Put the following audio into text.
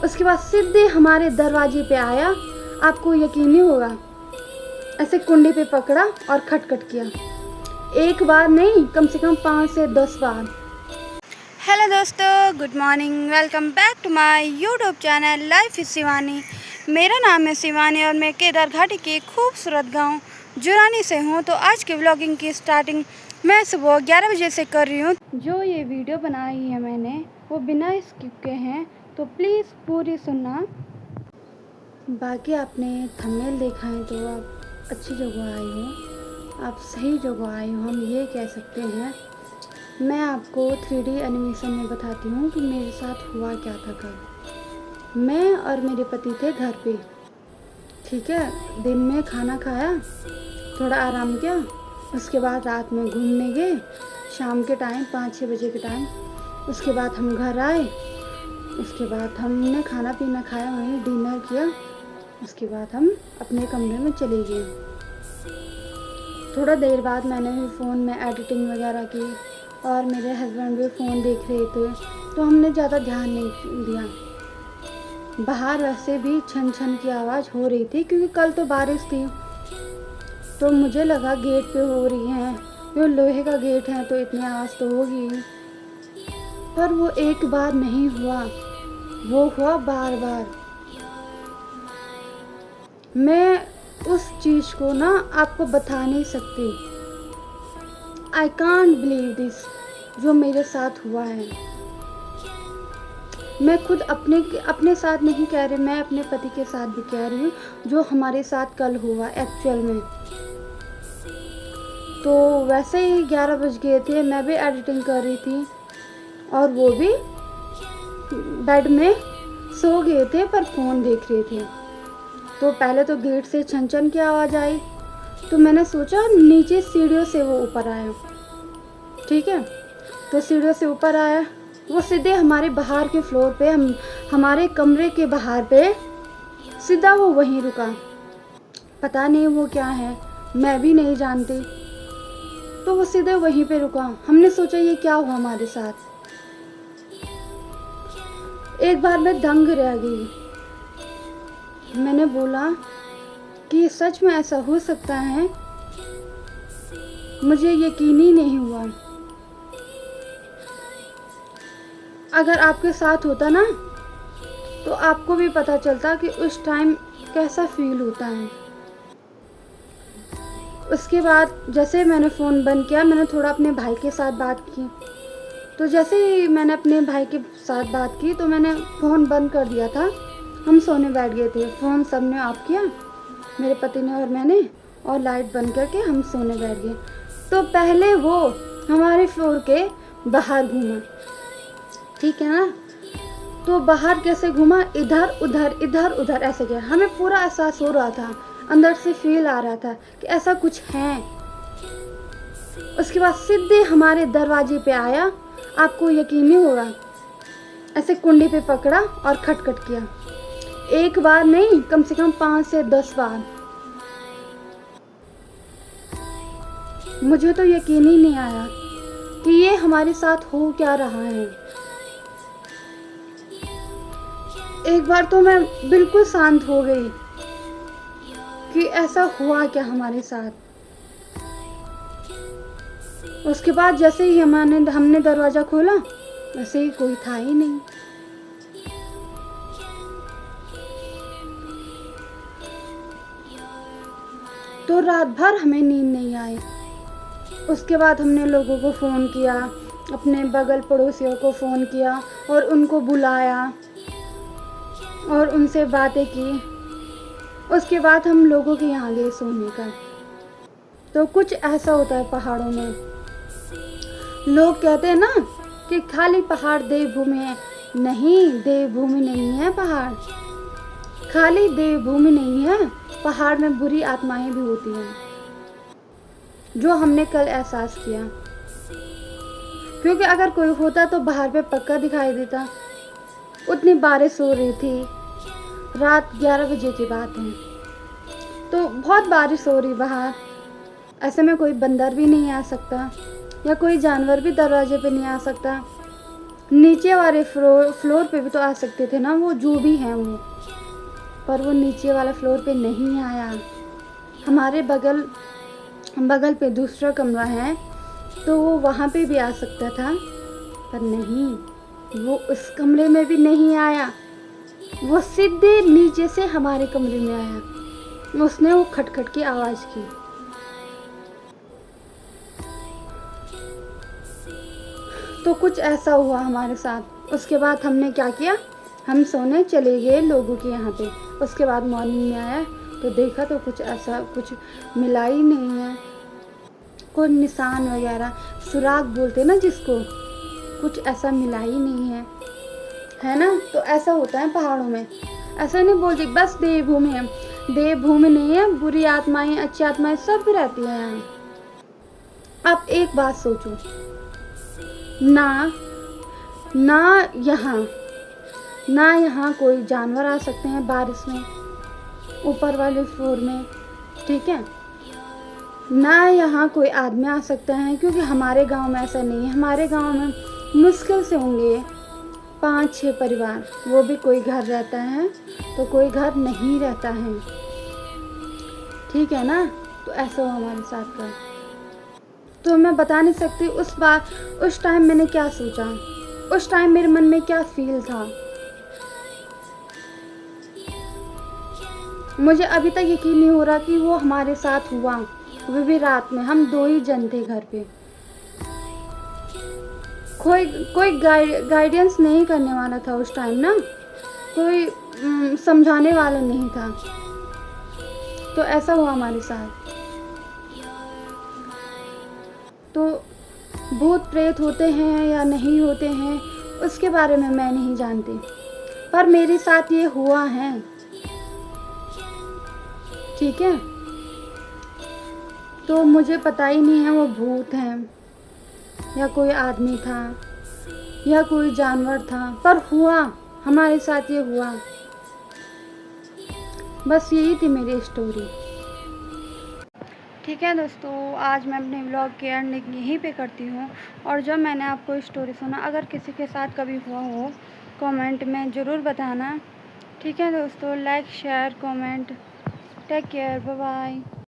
उसके बाद सीधे हमारे दरवाजे पे आया। आपको यकीन नहीं होगा, ऐसे कुंडी पे पकड़ा और खटखट किया। एक बार नहीं, कम से कम 5 से 10 बार। हेलो दोस्तों, good morning, welcome back to my YouTube channel life is Shivani. मेरा नाम है शिवानी और मैं केदार घाटी के खूबसूरत गांव जुरानी से हूं। तो आज की व्लॉगिंग की स्टार्टिंग मैं सुबह 11 बजे से कर रही हूं। जो ये वीडियो बनाई है मैंने वो बिना स्किप के हैं, तो प्लीज़ पूरी सुनना। बाकी आपने थंबनेल देखा है तो आप अच्छी जगह आई हो, आप सही जगह आई हो, हम ये कह सकते हैं। मैं आपको 3D एनिमेशन में बताती हूँ कि मेरे साथ हुआ क्या था कल। मैं और मेरे पति थे घर पे, ठीक है। दिन में खाना खाया, थोड़ा आराम किया, उसके बाद रात में घूमने गए शाम के टाइम 5-6 बजे के टाइम। उसके बाद हम घर आए, उसके बाद हमने खाना पीना खाया, वहीं डिनर किया। उसके बाद हम अपने कमरे में चले गए। थोड़ा देर बाद मैंने भी फ़ोन में एडिटिंग वगैरह की और मेरे हस्बैंड भी फ़ोन देख रहे थे, तो हमने ज़्यादा ध्यान नहीं दिया। बाहर वैसे भी छन छन की आवाज़ हो रही थी क्योंकि कल तो बारिश थी, तो मुझे लगा गेट पे हो रही है, ये लोहे का गेट है तो इतनी आवाज़ तो होगी। पर वो एक बार नहीं हुआ, वो हुआ बार बार। मैं उस चीज़ को ना आपको बता नहीं सकती। आई कांट बिलीव दिस, जो मेरे साथ हुआ है। मैं खुद अपने साथ नहीं कह रही, मैं अपने पति के साथ भी कह रही हूँ, जो हमारे साथ कल हुआ एक्चुअल में। तो वैसे ही 11 बज गए थे, मैं भी एडिटिंग कर रही थी और वो भी बेड में सो गए थे पर फ़ोन देख रहे थे। तो पहले तो गेट से छन छन की आवाज़ आई, तो मैंने सोचा नीचे सीढ़ियों से वो ऊपर आया, ठीक है। तो सीढ़ियों से ऊपर आया, वो सीधे हमारे बाहर के फ्लोर पे, हमारे कमरे के बाहर पे सीधा वो वहीं रुका। पता नहीं वो क्या है, मैं भी नहीं जानती। तो वो सीधे वहीं पे रुका। हमने सोचा ये क्या हुआ हमारे साथ। एक बार मैं दंग रह गई। मैंने बोला कि सच में ऐसा हो सकता है, मुझे यकीन ही नहीं हुआ। अगर आपके साथ होता ना तो आपको भी पता चलता कि उस टाइम कैसा फील होता है। उसके बाद जैसे मैंने फ़ोन बंद किया, मैंने थोड़ा अपने भाई के साथ बात की। तो जैसे ही मैंने अपने भाई के साथ बात की तो मैंने फ़ोन बंद कर दिया था। हम सोने बैठ गए थे, फ़ोन सबने ऑफ किया, मेरे पति ने और मैंने, और लाइट बंद करके हम सोने बैठ गए। तो पहले वो हमारे फ्लोर के बाहर घूमा, ठीक है ना। तो बाहर कैसे घूमा, इधर उधर ऐसे गया। हमें पूरा एहसास हो रहा था, अंदर से फील आ रहा था कि ऐसा कुछ है। उसके बाद सीधे हमारे दरवाजे पे आया। आपको यकीन नहीं होगा, ऐसे कुंडी पे पकड़ा और खटखट किया। एक बार नहीं, कम से कम 5 से 10 बार। मुझे तो यकीन ही नहीं आया कि ये हमारे साथ हो क्या रहा है। एक बार तो मैं बिल्कुल शांत हो गई कि ऐसा हुआ क्या हमारे साथ। उसके बाद जैसे ही हमने दरवाज़ा खोला, वैसे ही कोई था ही नहीं। तो रात भर हमें नींद नहीं आई। उसके बाद हमने लोगों को फ़ोन किया, अपने बगल पड़ोसियों को फ़ोन किया और उनको बुलाया और उनसे बातें की। उसके बाद हम लोगों के यहाँ गए सोने का। तो कुछ ऐसा होता है पहाड़ों में। लोग कहते हैं ना कि खाली पहाड़ देवभूमि है। नहीं, देवभूमि नहीं है पहाड़, खाली देवभूमि नहीं है, पहाड़ में बुरी आत्माएं भी होती हैं, जो हमने कल एहसास किया। क्योंकि अगर कोई होता तो बाहर पे पक्का दिखाई देता। उतनी बारिश हो रही थी, रात 11 बजे की बात है, तो बहुत बारिश हो रही बाहर। ऐसे में कोई बंदर भी नहीं आ सकता या कोई जानवर भी दरवाजे पे नहीं आ सकता। नीचे वाले फ्लोर पे भी तो आ सकते थे ना, वो जो भी हैं वो, पर वो नीचे वाला फ्लोर पे नहीं आया। हमारे बगल पे दूसरा कमरा है, तो वो वहाँ पे भी आ सकता था, पर नहीं, वो उस कमरे में भी नहीं आया। वो सीधे नीचे से हमारे कमरे में आया। उसने वो खटखट की आवाज़ की। तो कुछ ऐसा हुआ हमारे साथ। उसके बाद हमने क्या किया, हम सोने चले गए लोगों के यहाँ पे। उसके बाद मॉर्निंग में आया तो देखा तो कुछ ऐसा कुछ मिला ही नहीं है, कोई निशान वगैरह, सुराग बोलते ना जिसको, कुछ ऐसा मिला ही नहीं है ना। तो ऐसा होता है पहाड़ों में, ऐसा नहीं बोलते बस देवभूमि है, देवभूमि नहीं है, बुरी आत्माएं अच्छी आत्माएं सब रहती हैं यहाँ। आप एक बात सोचो ना, ना यहाँ कोई जानवर आ सकते हैं बारिश में ऊपर वाले फ्लोर में, ठीक है, ना यहाँ कोई आदमी आ सकता है, क्योंकि हमारे गांव में ऐसा नहीं है। हमारे गांव में मुश्किल से होंगे 5-6 परिवार, वो भी कोई घर रहता है तो कोई घर नहीं रहता है, ठीक है ना। तो ऐसा हो हमारे साथ का, तो मैं बता नहीं सकती उस टाइम मैंने क्या सोचा, उस टाइम मेरे मन में क्या फील था। मुझे अभी तक यकीन नहीं हो रहा कि वो हमारे साथ हुआ, वो भी रात में। हम 2 ही जन थे घर पे, कोई गाइडेंस नहीं करने वाला था उस टाइम ना, कोई समझाने वाला नहीं था। तो ऐसा हुआ हमारे साथ। तो भूत प्रेत होते हैं या नहीं होते हैं उसके बारे में मैं नहीं जानती, पर मेरे साथ ये हुआ है, ठीक है। तो मुझे पता ही नहीं है वो भूत हैं या कोई आदमी था या कोई जानवर था, पर हुआ हमारे साथ, ये हुआ। बस यही थी मेरी स्टोरी, ठीक है दोस्तों। आज मैं अपने व्लॉग की एंडिंग यहीं पे करती हूँ। और जब मैंने आपको स्टोरी सुना, अगर किसी के साथ कभी हुआ हो कमेंट में ज़रूर बताना, ठीक है दोस्तों। Like share comment, take care, bye bye.